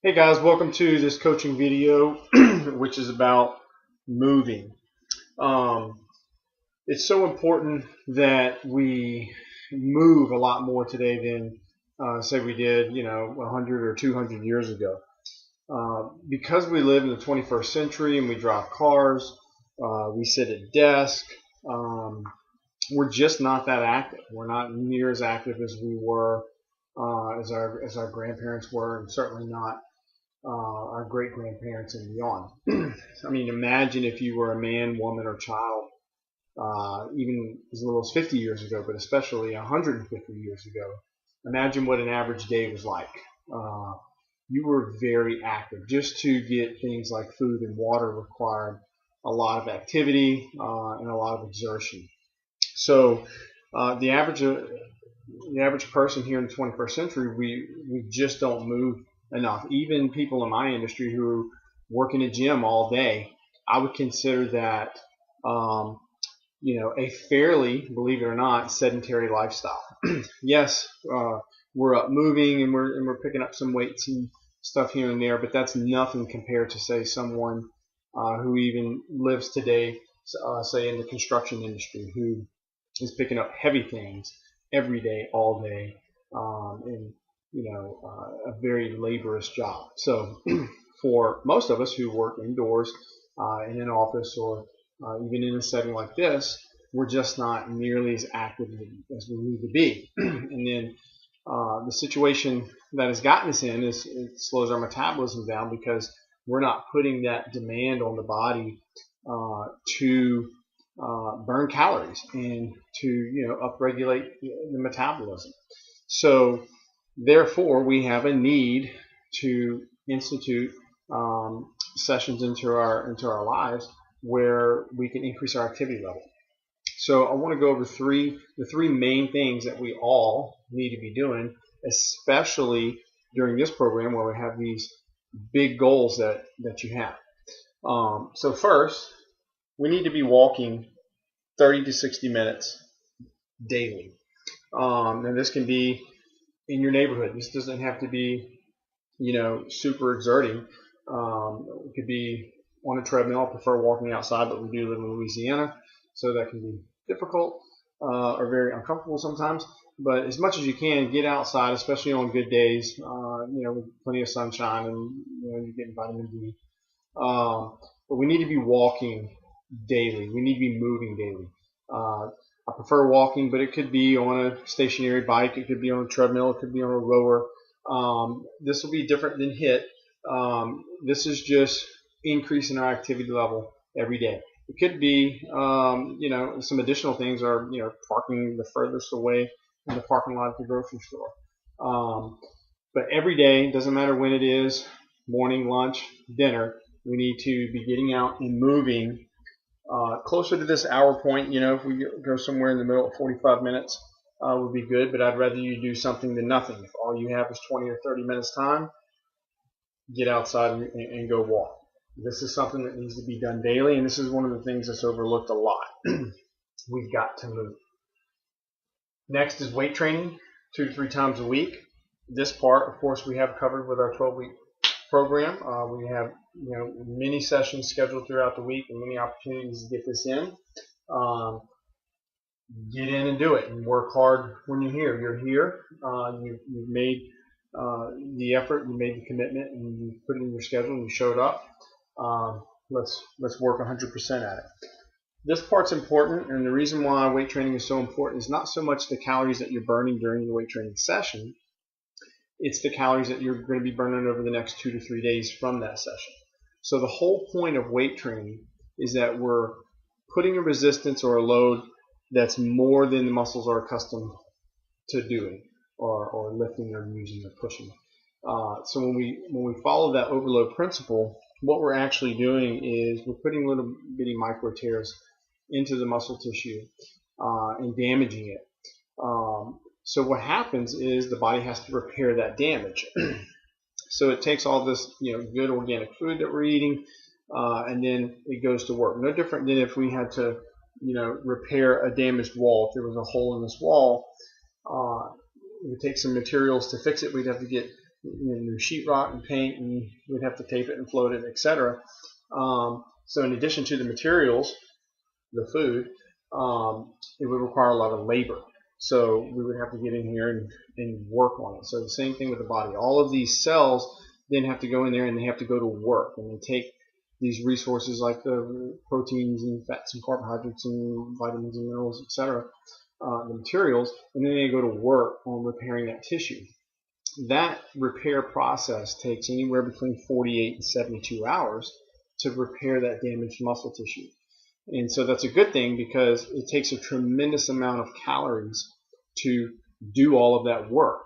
Hey guys, welcome to this coaching video, which is about moving. Um, it's so important that we move a lot more today than, say, we did, 100 or 200 years ago. Because we live in the 21st century and we drive cars, we sit at desks, um, we're just not that active. We're not near as active as we were, as our grandparents were, and certainly not our great grandparents and beyond. I mean, imagine if you were a man, woman, or child, even as little as 50 years ago, but especially 150 years ago. Imagine what an average day was like. Uh, you were very active. Just to get things like food and water required a lot of activity and a lot of exertion. So the average person here in the 21st century, we just don't move enough. Even people in my industry who work in a gym all day, I would consider that um, a fairly, believe it or not, sedentary lifestyle. Yes, we're up moving and we're picking up some weights and stuff here and there, but that's nothing compared to, say, someone who even lives today, say in the construction industry, who is picking up heavy things every day, all day, and a very laborious job. So for most of us who work indoors in an office or even in a setting like this, we're just not nearly as active as we need to be. And then the situation that has gotten us in is it slows our metabolism down because we're not putting that demand on the body to burn calories and to upregulate the metabolism. So therefore, we have a need to institute sessions into our lives where we can increase our activity level. So I want to go over the three main things that we all need to be doing, especially during this program where we have these big goals that you have. So first, we need to be walking 30 to 60 minutes daily. And this can be in your neighborhood. This doesn't have to be, super exerting. It could be on a treadmill. I prefer walking outside, but we do live in Louisiana, so that can be difficult or very uncomfortable sometimes. But as much as you can, get outside, especially on good days, with plenty of sunshine and you're getting vitamin D. But we need to be walking daily. We need to be moving daily. I prefer walking, but it could be on a stationary bike. It could be on a treadmill. It could be on a rower. This will be different than HIIT. This is just increasing our activity level every day. It could be, some additional things are, parking the furthest away in the parking lot at the grocery store. But every day, doesn't matter when it is, morning, lunch, dinner, we need to be getting out and moving closer to this hour point. If we go somewhere in the middle of 45 minutes, would be good, but I'd rather you do something than nothing. If all you have is 20 or 30 minutes time, get outside and go walk. This is something that needs to be done daily, and this is one of the things that's overlooked a lot. We've got to move. Next is weight training, 2 to 3 times a week. This part, of course, we have covered with our 12-week program. We have many sessions scheduled throughout the week and many opportunities to get this in. Get in and do it and work hard when you're here. You're here. You've made the effort, you made the commitment, and you put it in your schedule and you showed up. Let's work 100% at it. This part's important, and the reason why weight training is so important is not so much the calories that you're burning during the weight training session. It's the calories that you're going to be burning over the next 2 to 3 days from that session. So the whole point of weight training is that we're putting a resistance or a load that's more than the muscles are accustomed to doing or lifting or using or pushing. So when we follow that overload principle, what we're actually doing is we're putting little bitty micro tears into the muscle tissue and damaging it. So what happens is the body has to repair that damage. So it takes all this good organic food that we're eating, and then it goes to work. No different than if we had to repair a damaged wall. If there was a hole in this wall, it would take some materials to fix it. We'd have to get new sheetrock and paint, and we'd have to tape it and float it, etc. So in addition to the materials, the food, it would require a lot of labor. So we would have to get in here and work on it. So the same thing with the body. All of these cells then have to go in there and they have to go to work, and they take these resources like the proteins and fats and carbohydrates and vitamins and minerals, etc., the materials, and then they go to work on repairing that tissue. That repair process takes anywhere between 48 and 72 hours to repair that damaged muscle tissue. And so that's a good thing because it takes a tremendous amount of calories to do all of that work,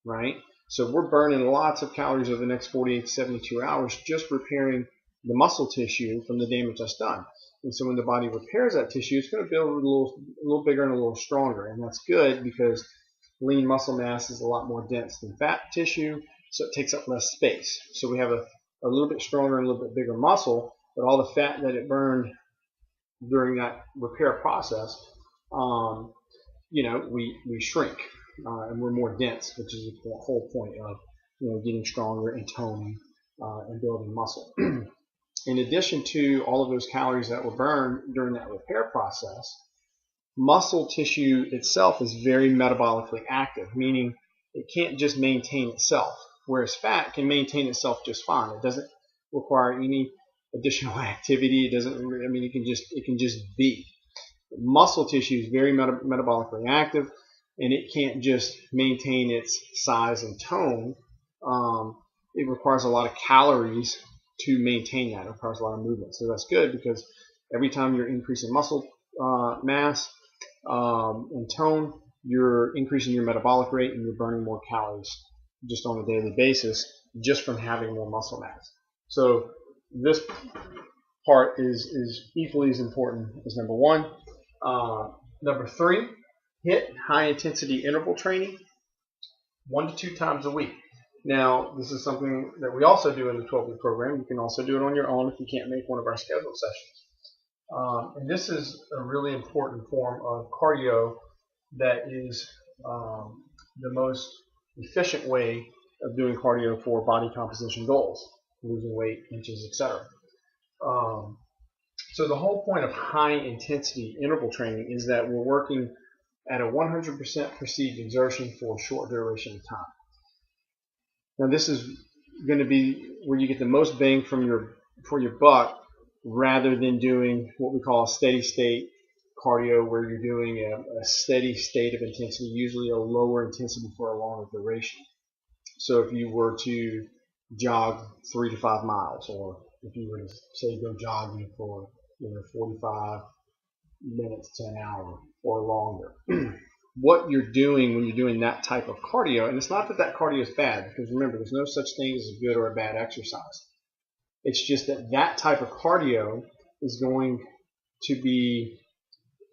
right? So we're burning lots of calories over the next 48 to 72 hours just repairing the muscle tissue from the damage that's done. And so when the body repairs that tissue, it's going to build a little bigger and a little stronger. And that's good because lean muscle mass is a lot more dense than fat tissue, so it takes up less space. So we have a little bit stronger and a little bit bigger muscle, but all the fat that it burned during that repair process, we shrink and we're more dense, which is the whole point of getting stronger and toning and building muscle. In addition to all of those calories that were burned during that repair process, muscle tissue itself is very metabolically active, meaning it can't just maintain itself, whereas fat can maintain itself just fine. It doesn't require any additional activity. It doesn't. I mean, it can just be. Muscle tissue is very metabolically active, and it can't just maintain its size and tone. It requires a lot of calories to maintain that. It requires a lot of movement. So that's good because every time you're increasing muscle mass and tone, you're increasing your metabolic rate and you're burning more calories just on a daily basis just from having more muscle mass. So this part is equally as important as number one. Number three, HIIT, high intensity interval training, 1 to 2 times a week. Now, this is something that we also do in the 12-week program. You can also do it on your own if you can't make one of our scheduled sessions. And this is a really important form of cardio that is the most efficient way of doing cardio for body composition goals, losing weight, inches, etc. So the whole point of high intensity interval training is that we're working at a 100% perceived exertion for a short duration of time. Now this is going to be where you get the most bang for your buck, rather than doing what we call a steady state cardio, where you're doing a steady state of intensity, usually a lower intensity for a longer duration. So if you were to jog 3 to 5 miles, or if you were to say go jogging for 45 minutes to an hour or longer. What you're doing when you're doing that type of cardio, and it's not that cardio is bad, because remember, there's no such thing as a good or a bad exercise. It's just that type of cardio is going to be,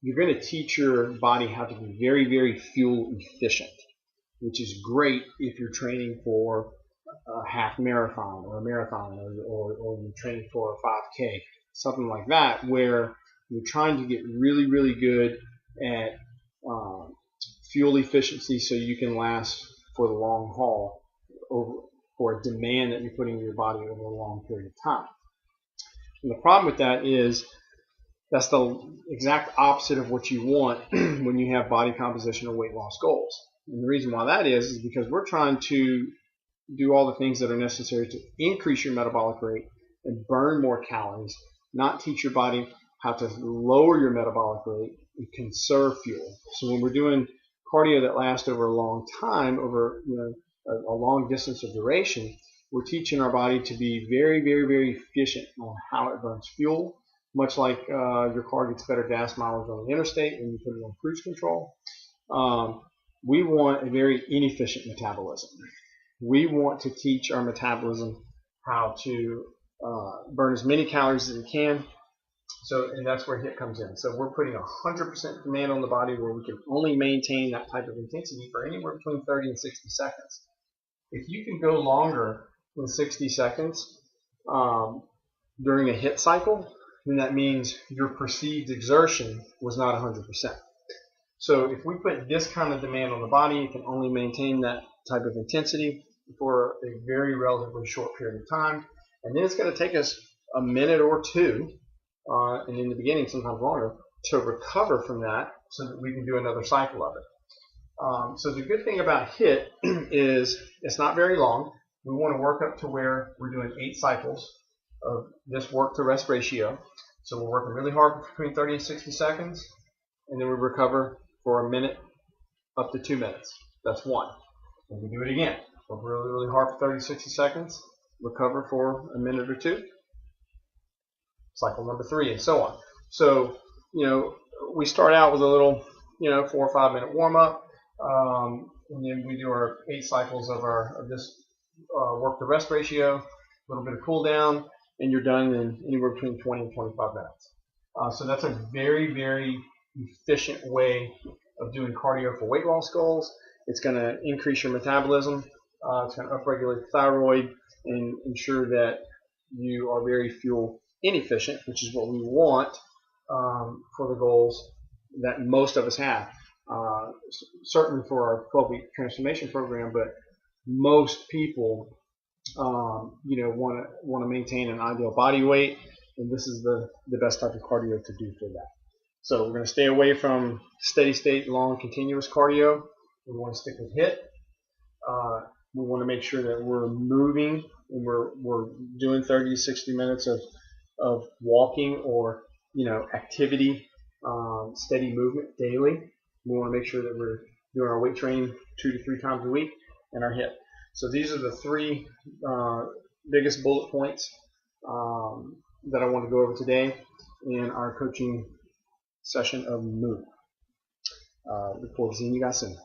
you're going to teach your body how to be very, very fuel efficient, which is great if you're training for a half marathon or a marathon, or you're training for a 5K, something like that, where you're trying to get really, really good at fuel efficiency so you can last for the long haul for a demand that you're putting in your body over a long period of time. And the problem with that is that's the exact opposite of what you want when you have body composition or weight loss goals. And the reason why that is because we're trying to do all the things that are necessary to increase your metabolic rate and burn more calories, not teach your body how to lower your metabolic rate and conserve fuel. So when we're doing cardio that lasts over a long time, over a long distance of duration, we're teaching our body to be very, very, very efficient on how it burns fuel, much like your car gets better gas mileage on the interstate when you put it on cruise control. We want a very inefficient metabolism. We want to teach our metabolism how to burn as many calories as it can. And that's where HIIT comes in. So we're putting 100% demand on the body where we can only maintain that type of intensity for anywhere between 30 and 60 seconds. If you can go longer than 60 seconds during a HIIT cycle, then that means your perceived exertion was not 100%. So if we put this kind of demand on the body, it can only maintain that type of intensity for a very relatively short period of time, and then it's going to take us a minute or two, and in the beginning sometimes longer, to recover from that so that we can do another cycle of it. So the good thing about HIIT is it's not very long. We want to work up to where we're doing 8 cycles of this work to rest ratio. So we're working really hard between 30 and 60 seconds, and then we recover for a minute up to 2 minutes. That's one. And we do it again. Work really, really hard for 30 to 60 seconds, recover for a minute or two, cycle number 3, and so on. So, we start out with a little, 4 or 5 minute warm up, and then we do our 8 cycles of this work to rest ratio, a little bit of cool down, and you're done in anywhere between 20 and 25 minutes. So that's a very, very efficient way of doing cardio for weight loss goals. It's going to increase your metabolism. It's going to upregulate the thyroid and ensure that you are very fuel inefficient, which is what we want for the goals that most of us have. Certainly for our 12-week transformation program, but most people want to maintain an ideal body weight, and this is the best type of cardio to do for that. So we're going to stay away from steady state, long, continuous cardio. We want to stick with HIIT. We want to make sure that we're moving and we're doing 30 to 60 minutes of walking or activity, steady movement daily. We want to make sure that we're doing our weight training 2 to 3 times a week and our HIIT. So these are the 3 biggest bullet points that I want to go over today in our coaching session of Move. Look forward to seeing you guys soon.